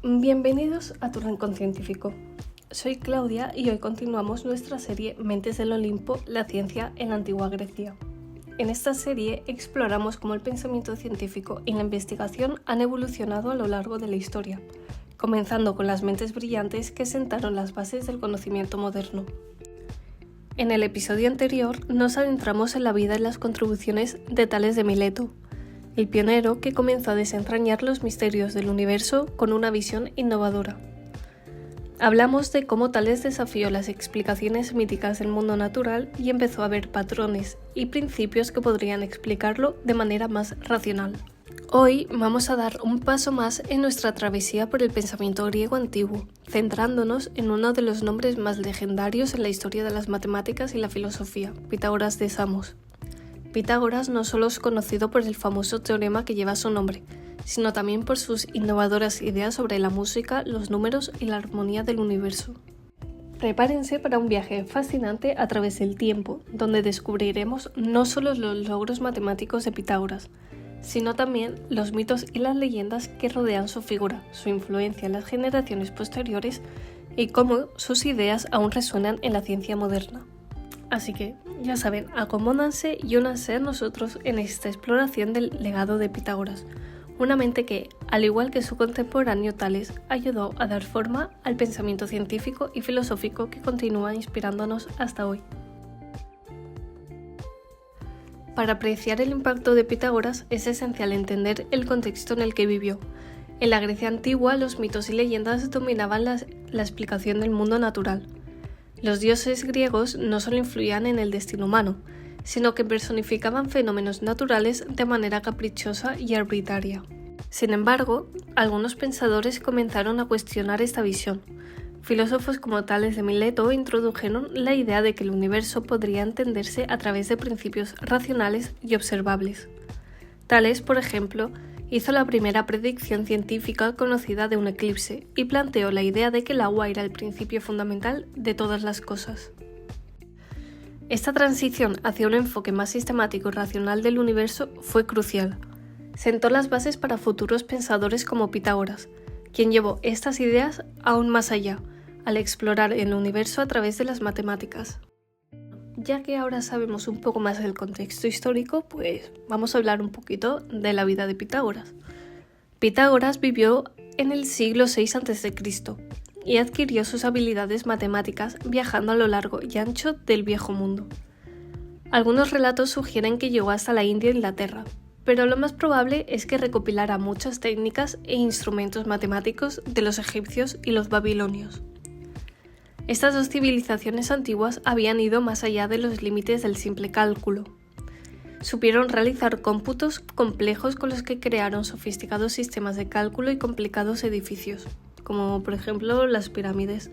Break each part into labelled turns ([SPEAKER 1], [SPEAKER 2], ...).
[SPEAKER 1] Bienvenidos a tu Rincón Científico. Soy Claudia y hoy continuamos nuestra serie Mentes del Olimpo, la ciencia en la antigua Grecia. En esta serie exploramos cómo el pensamiento científico y la investigación han evolucionado a lo largo de la historia, comenzando con las mentes brillantes que sentaron las bases del conocimiento moderno. En el episodio anterior nos adentramos en la vida y las contribuciones de Tales de Mileto, el pionero que comenzó a desentrañar los misterios del universo con una visión innovadora. Hablamos de cómo Tales desafió las explicaciones míticas del mundo natural y empezó a ver patrones y principios que podrían explicarlo de manera más racional. Hoy vamos a dar un paso más en nuestra travesía por el pensamiento griego antiguo, centrándonos en uno de los nombres más legendarios en la historia de las matemáticas y la filosofía, Pitágoras de Samos. Pitágoras no solo es conocido por el famoso teorema que lleva su nombre, sino también por sus innovadoras ideas sobre la música, los números y la armonía del universo. Prepárense para un viaje fascinante a través del tiempo, donde descubriremos no solo los logros matemáticos de Pitágoras, sino también los mitos y las leyendas que rodean su figura, su influencia en las generaciones posteriores y cómo sus ideas aún resuenan en la ciencia moderna. Así que, ya saben, acomódanse y únanse a nosotros en esta exploración del legado de Pitágoras, una mente que, al igual que su contemporáneo Tales, ayudó a dar forma al pensamiento científico y filosófico que continúa inspirándonos hasta hoy. Para apreciar el impacto de Pitágoras es esencial entender el contexto en el que vivió. En la Grecia antigua, los mitos y leyendas dominaban la explicación del mundo natural. Los dioses griegos no solo influían en el destino humano, sino que personificaban fenómenos naturales de manera caprichosa y arbitraria. Sin embargo, algunos pensadores comenzaron a cuestionar esta visión. Filósofos como Tales de Mileto introdujeron la idea de que el universo podría entenderse a través de principios racionales y observables. Tales, por ejemplo, hizo la primera predicción científica conocida de un eclipse y planteó la idea de que el agua era el principio fundamental de todas las cosas. Esta transición hacia un enfoque más sistemático y racional del universo fue crucial. Sentó las bases para futuros pensadores como Pitágoras, quien llevó estas ideas aún más allá, al explorar el universo a través de las matemáticas. Ya que ahora sabemos un poco más del contexto histórico, pues vamos a hablar un poquito de la vida de Pitágoras. Pitágoras vivió en el siglo VI a.C. y adquirió sus habilidades matemáticas viajando a lo largo y ancho del Viejo Mundo. Algunos relatos sugieren que llegó hasta la India e Inglaterra, pero lo más probable es que recopilara muchas técnicas e instrumentos matemáticos de los egipcios y los babilonios. Estas dos civilizaciones antiguas habían ido más allá de los límites del simple cálculo. Supieron realizar cómputos complejos con los que crearon sofisticados sistemas de cálculo y complicados edificios, como por ejemplo las pirámides.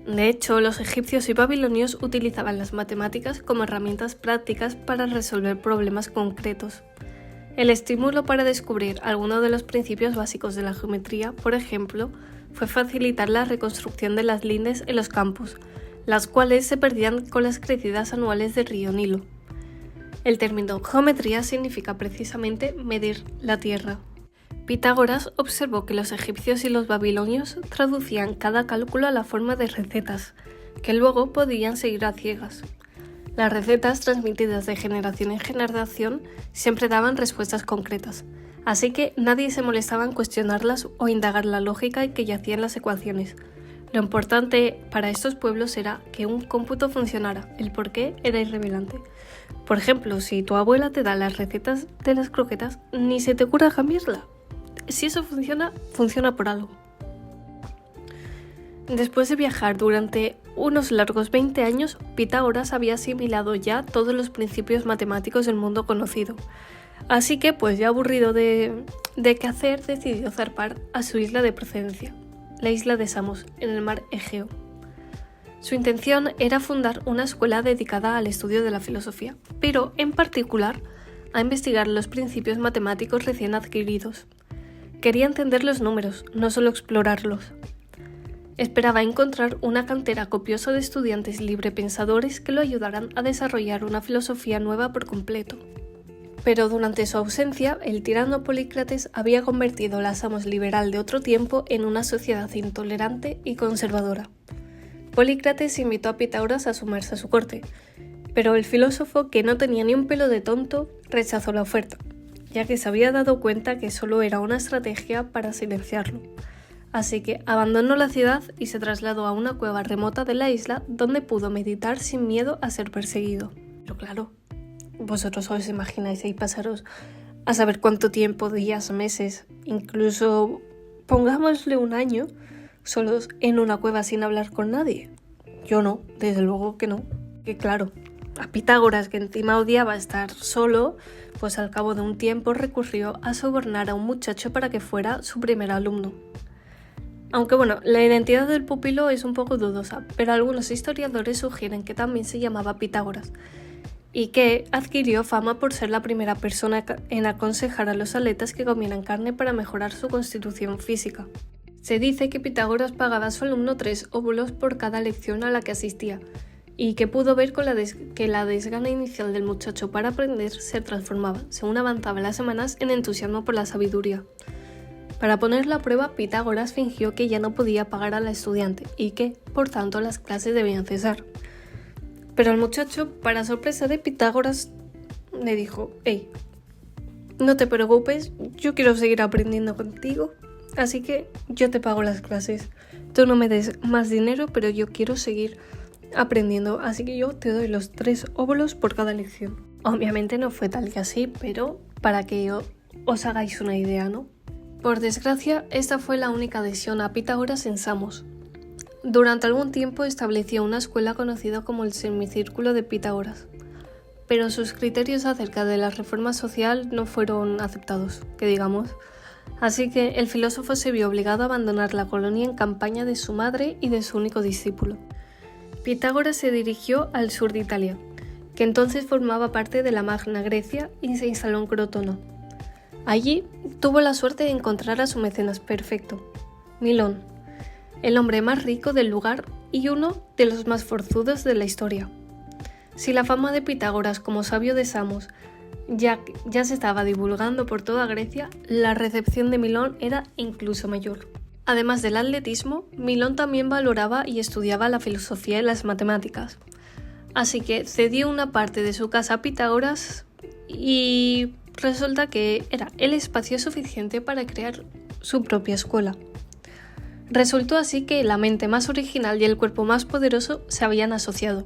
[SPEAKER 1] De hecho, los egipcios y babilonios utilizaban las matemáticas como herramientas prácticas para resolver problemas concretos. El estímulo para descubrir algunos de los principios básicos de la geometría, por ejemplo, fue facilitar la reconstrucción de las lindes en los campos, las cuales se perdían con las crecidas anuales del río Nilo. El término geometría significa precisamente medir la tierra. Pitágoras observó que los egipcios y los babilonios traducían cada cálculo a la forma de recetas, que luego podían seguir a ciegas. Las recetas transmitidas de generación en generación siempre daban respuestas concretas, así que nadie se molestaba en cuestionarlas o indagar la lógica que yacía en las ecuaciones. Lo importante para estos pueblos era que un cómputo funcionara, el porqué era irrelevante. Por ejemplo, si tu abuela te da las recetas de las croquetas, ni se te ocurra cambiarla. Si eso funciona, funciona por algo. Después de viajar durante unos largos 20 años, Pitágoras había asimilado ya todos los principios matemáticos del mundo conocido. Así que, pues ya aburrido de qué hacer, decidió zarpar a su isla de procedencia, la isla de Samos, en el mar Egeo. Su intención era fundar una escuela dedicada al estudio de la filosofía, pero en particular a investigar los principios matemáticos recién adquiridos. Quería entender los números, no solo explorarlos. Esperaba encontrar una cantera copiosa de estudiantes librepensadores que lo ayudaran a desarrollar una filosofía nueva por completo. Pero durante su ausencia, el tirano Polícrates había convertido la Samos liberal de otro tiempo en una sociedad intolerante y conservadora. Polícrates invitó a Pitágoras a sumarse a su corte, pero el filósofo, que no tenía ni un pelo de tonto, rechazó la oferta, ya que se había dado cuenta que solo era una estrategia para silenciarlo. Así que abandonó la ciudad y se trasladó a una cueva remota de la isla donde pudo meditar sin miedo a ser perseguido. Pero claro, vosotros os imagináis ahí pasaros a saber cuánto tiempo, días, meses, incluso pongámosle un año, solos en una cueva sin hablar con nadie. Yo no, desde luego que no. Que claro, a Pitágoras, que encima odiaba estar solo, pues al cabo de un tiempo recurrió a sobornar a un muchacho para que fuera su primer alumno. Aunque bueno, la identidad del pupilo es un poco dudosa, pero algunos historiadores sugieren que también se llamaba Pitágoras y que adquirió fama por ser la primera persona en aconsejar a los atletas que comieran carne para mejorar su constitución física. Se dice que Pitágoras pagaba a su alumno 3 óvulos por cada lección a la que asistía y que pudo ver que la desgana inicial del muchacho para aprender se transformaba, según avanzaban las semanas, en entusiasmo por la sabiduría. Para ponerlo a prueba, Pitágoras fingió que ya no podía pagar a la estudiante y que, por tanto, las clases debían cesar. Pero el muchacho, para sorpresa de Pitágoras, le dijo: «Hey, no te preocupes, yo quiero seguir aprendiendo contigo, así que yo te pago las clases. Tú no me des más dinero, pero yo quiero seguir aprendiendo, así que yo te doy los 3 óvulos por cada lección». Obviamente no fue tal que así, pero para que os hagáis una idea, ¿no? Por desgracia, esta fue la única adhesión a Pitágoras en Samos. Durante algún tiempo estableció una escuela conocida como el Semicírculo de Pitágoras, pero sus criterios acerca de la reforma social no fueron aceptados, que digamos. Así que el filósofo se vio obligado a abandonar la colonia en campaña de su madre y de su único discípulo. Pitágoras se dirigió al sur de Italia, que entonces formaba parte de la Magna Grecia, y se instaló en Crotona. Allí tuvo la suerte de encontrar a su mecenas perfecto, Milón, el hombre más rico del lugar y uno de los más forzudos de la historia. Si la fama de Pitágoras como sabio de Samos ya se estaba divulgando por toda Grecia, la recepción de Milón era incluso mayor. Además del atletismo, Milón también valoraba y estudiaba la filosofía y las matemáticas. Así que cedió una parte de su casa a Pitágoras y resulta que era el espacio suficiente para crear su propia escuela. Resultó así que la mente más original y el cuerpo más poderoso se habían asociado.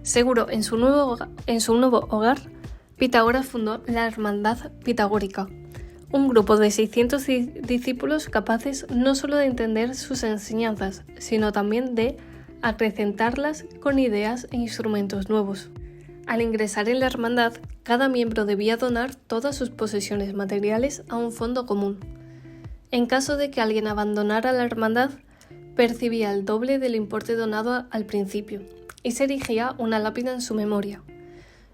[SPEAKER 1] Seguro en su nuevo hogar, Pitágoras fundó la Hermandad Pitagórica, un grupo de 600 discípulos capaces no solo de entender sus enseñanzas, sino también de acrecentarlas con ideas e instrumentos nuevos. Al ingresar en la hermandad, cada miembro debía donar todas sus posesiones materiales a un fondo común. En caso de que alguien abandonara la hermandad, percibía el doble del importe donado al principio y se erigía una lápida en su memoria.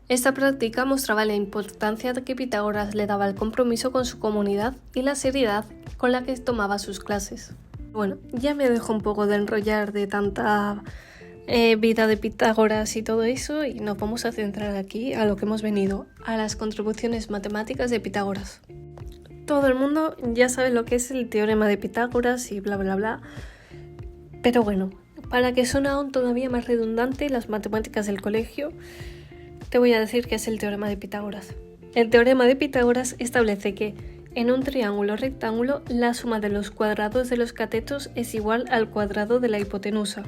[SPEAKER 1] Esta práctica mostraba la importancia que Pitágoras le daba al compromiso con su comunidad y la seriedad con la que tomaba sus clases. Bueno, ya me dejo un poco de enrollar de tanta vida de Pitágoras y todo eso, y nos vamos a centrar aquí a lo que hemos venido, a las contribuciones matemáticas de Pitágoras. Todo el mundo ya sabe lo que es el teorema de Pitágoras y bla bla bla, pero bueno, para que suene aún todavía más redundante las matemáticas del colegio, te voy a decir qué es el teorema de Pitágoras. El teorema de Pitágoras establece que en un triángulo rectángulo la suma de los cuadrados de los catetos es igual al cuadrado de la hipotenusa.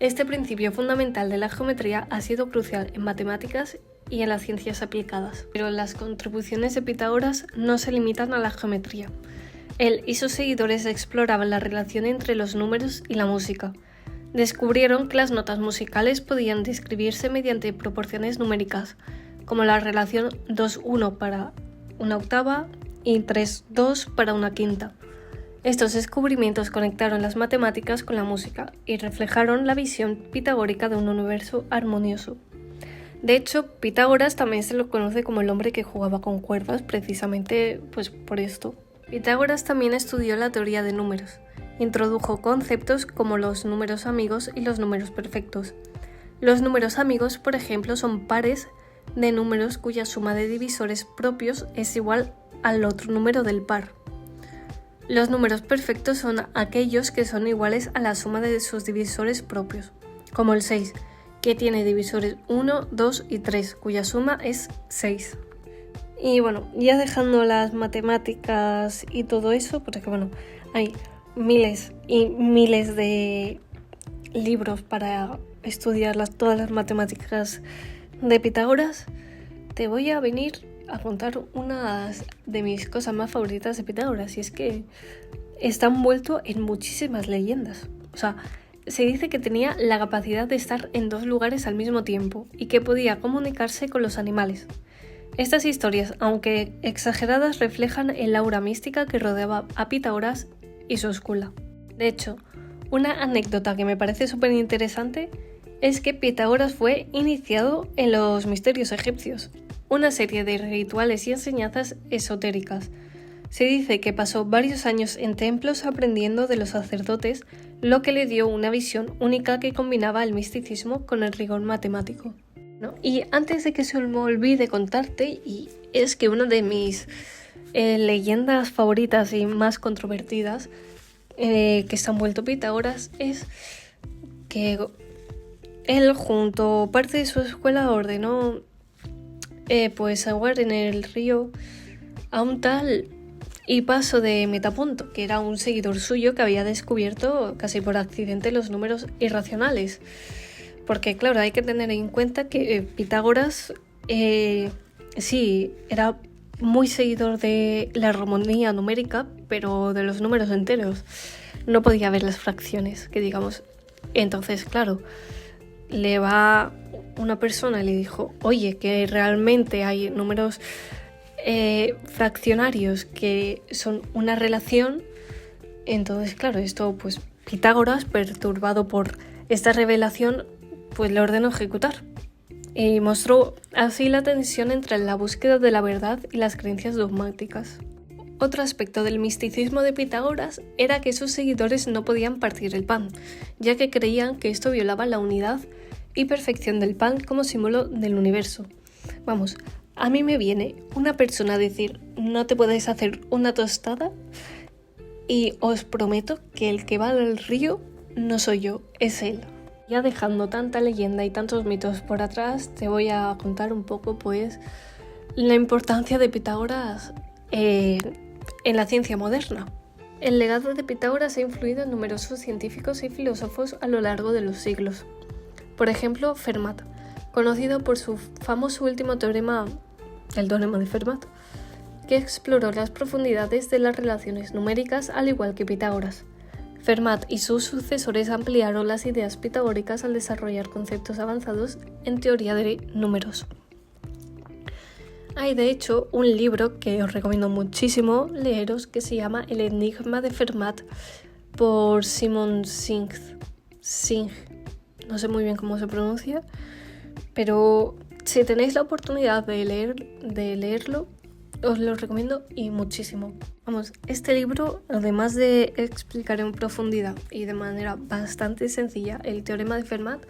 [SPEAKER 1] Este principio fundamental de la geometría ha sido crucial en matemáticas y en las ciencias aplicadas, pero las contribuciones de Pitágoras no se limitan a la geometría. Él y sus seguidores exploraban la relación entre los números y la música. Descubrieron que las notas musicales podían describirse mediante proporciones numéricas, como la relación 2-1 para una octava y 3-2 para una quinta. Estos descubrimientos conectaron las matemáticas con la música y reflejaron la visión pitagórica de un universo armonioso. De hecho, Pitágoras también se lo conoce como el hombre que jugaba con cuerdas, precisamente por esto. Pitágoras también estudió la teoría de números. Introdujo conceptos como los números amigos y los números perfectos. Los números amigos, por ejemplo, son pares de números cuya suma de divisores propios es igual al otro número del par. Los números perfectos son aquellos que son iguales a la suma de sus divisores propios, como el 6, que tiene divisores 1, 2 y 3, cuya suma es 6. Y bueno, ya dejando las matemáticas y todo eso, porque bueno, hay miles y miles de libros para estudiar todas las matemáticas de Pitágoras, te voy a venir a contar una de mis cosas más favoritas de Pitágoras, y es que está envuelto en muchísimas leyendas. O sea, se dice que tenía la capacidad de estar en 2 lugares al mismo tiempo y que podía comunicarse con los animales. Estas historias, aunque exageradas, reflejan el aura mística que rodeaba a Pitágoras y su escuela. De hecho, una anécdota que me parece súper interesante es que Pitágoras fue iniciado en los misterios egipcios, una serie de rituales y enseñanzas esotéricas. Se dice que pasó varios años en templos aprendiendo de los sacerdotes, lo que le dio una visión única que combinaba el misticismo con el rigor matemático. ¿No? Y antes de que se me olvide contarte, y es que una de mis leyendas favoritas y más controvertidas que está envuelto Pitágoras es que él junto a parte de su escuela ordenó pues ahogar en el río a un tal Hipaso de Metaponto, que era un seguidor suyo que había descubierto casi por accidente los números irracionales. Porque claro, hay que tener en cuenta que Pitágoras sí era muy seguidor de la armonía numérica, pero de los números enteros. No podía ver las fracciones, que digamos. Entonces, claro, le va una persona y le dijo, oye, que realmente hay números fraccionarios que son una relación. Entonces, claro, esto pues Pitágoras, perturbado por esta revelación, pues le ordenó ejecutar. Y mostró así la tensión entre la búsqueda de la verdad y las creencias dogmáticas. Otro aspecto del misticismo de Pitágoras era que sus seguidores no podían partir el pan, ya que creían que esto violaba la unidad y perfección del pan como símbolo del universo. Vamos, a mí me viene una persona a decir, no te puedes hacer una tostada, y os prometo que el que va al río no soy yo, es él. Ya dejando tanta leyenda y tantos mitos por atrás, te voy a contar un poco pues la importancia de Pitágoras en la ciencia moderna. El legado de Pitágoras ha influido en numerosos científicos y filósofos a lo largo de los siglos. Por ejemplo, Fermat, conocido por su famoso último teorema, el teorema de Fermat, que exploró las profundidades de las relaciones numéricas al igual que Pitágoras. Fermat y sus sucesores ampliaron las ideas pitagóricas al desarrollar conceptos avanzados en teoría de números. Hay de hecho un libro que os recomiendo muchísimo leeros que se llama El enigma de Fermat por Simon Singh. No sé muy bien cómo se pronuncia, pero si tenéis la oportunidad de leerlo, os lo recomiendo y muchísimo. Vamos, este libro, además de explicar en profundidad y de manera bastante sencilla el teorema de Fermat,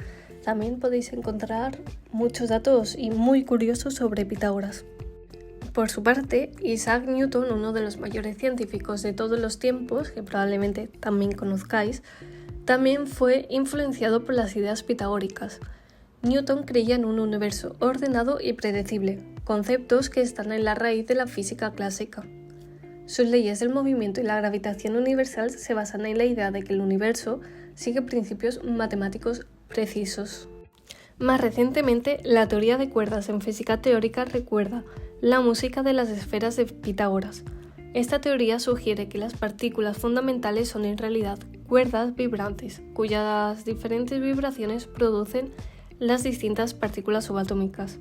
[SPEAKER 1] también podéis encontrar muchos datos y muy curiosos sobre Pitágoras. Por su parte, Isaac Newton, uno de los mayores científicos de todos los tiempos, que probablemente también conozcáis, también fue influenciado por las ideas pitagóricas. Newton creía en un universo ordenado y predecible, conceptos que están en la raíz de la física clásica. Sus leyes del movimiento y la gravitación universal se basan en la idea de que el universo sigue principios matemáticos precisos. Más recientemente, la teoría de cuerdas en física teórica recuerda la música de las esferas de Pitágoras. Esta teoría sugiere que las partículas fundamentales son en realidad cuerdas vibrantes, cuyas diferentes vibraciones producen las distintas partículas subatómicas.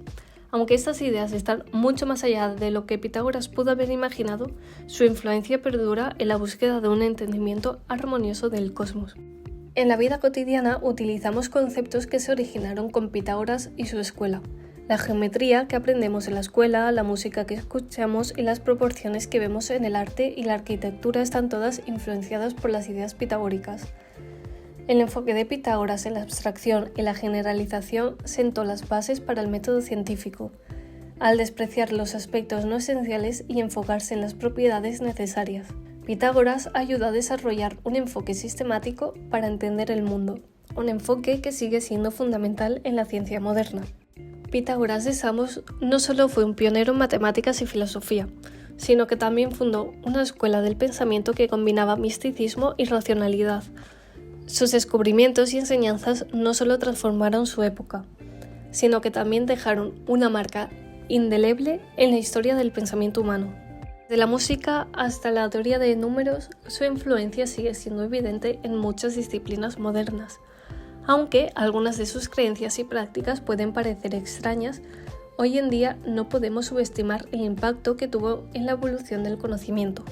[SPEAKER 1] Aunque estas ideas están mucho más allá de lo que Pitágoras pudo haber imaginado, su influencia perdura en la búsqueda de un entendimiento armonioso del cosmos. En la vida cotidiana utilizamos conceptos que se originaron con Pitágoras y su escuela. La geometría que aprendemos en la escuela, la música que escuchamos y las proporciones que vemos en el arte y la arquitectura están todas influenciadas por las ideas pitagóricas. El enfoque de Pitágoras en la abstracción y la generalización sentó las bases para el método científico, al despreciar los aspectos no esenciales y enfocarse en las propiedades necesarias. Pitágoras ayudó a desarrollar un enfoque sistemático para entender el mundo, un enfoque que sigue siendo fundamental en la ciencia moderna. Pitágoras de Samos no solo fue un pionero en matemáticas y filosofía, sino que también fundó una escuela del pensamiento que combinaba misticismo y racionalidad. Sus descubrimientos y enseñanzas no solo transformaron su época, sino que también dejaron una marca indeleble en la historia del pensamiento humano. De la música hasta la teoría de números, su influencia sigue siendo evidente en muchas disciplinas modernas. Aunque algunas de sus creencias y prácticas pueden parecer extrañas, hoy en día no podemos subestimar el impacto que tuvo en la evolución del conocimiento.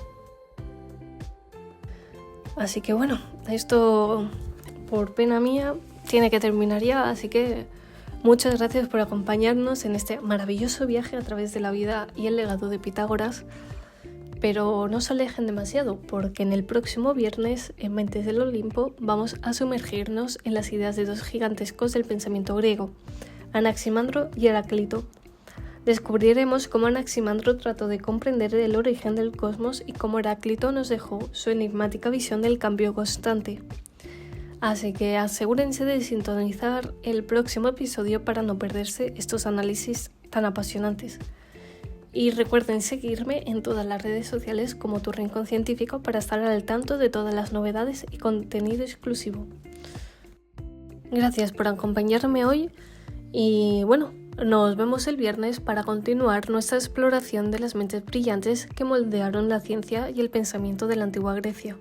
[SPEAKER 1] Así que bueno, esto por pena mía tiene que terminar ya, así que muchas gracias por acompañarnos en este maravilloso viaje a través de la vida y el legado de Pitágoras. Pero no se alejen demasiado, porque en el próximo viernes, en Mentes del Olimpo, vamos a sumergirnos en las ideas de dos gigantescos del pensamiento griego, Anaximandro y Heráclito. Descubriremos cómo Anaximandro trató de comprender el origen del cosmos y cómo Heráclito nos dejó su enigmática visión del cambio constante. Así que asegúrense de sintonizar el próximo episodio para no perderse estos análisis tan apasionantes. Y recuerden seguirme en todas las redes sociales como Tu Rincón Científico para estar al tanto de todas las novedades y contenido exclusivo. Gracias por acompañarme hoy y bueno, nos vemos el viernes para continuar nuestra exploración de las mentes brillantes que moldearon la ciencia y el pensamiento de la antigua Grecia.